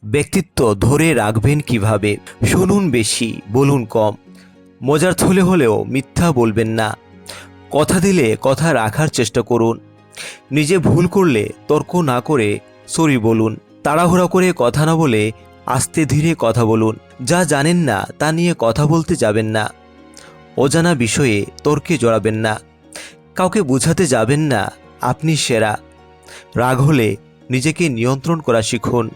ব্যক্তিত্ব ধরে রাখবেন কিভাবে? শুনুন বেশি, বলুন কম। মজার থলে হলেও মিথ্যা বলবেন না। কথা দিলে কথা রাখার চেষ্টা করুন। নিজে ভুল করলে তর্ক না করে সরি বলুন। তাড়াহুড়া করে কথা না বলে আস্তে ধীরে কথা বলুন। যা জানেন না তা নিয়ে কথা বলতে যাবেন না। অজানা বিষয়ে তর্কে জড়াবেন না। কাউকে বোঝাতে যাবেন না আপনি সেরা। রাগ হলে নিজেকে নিয়ন্ত্রণ করা শিখুন।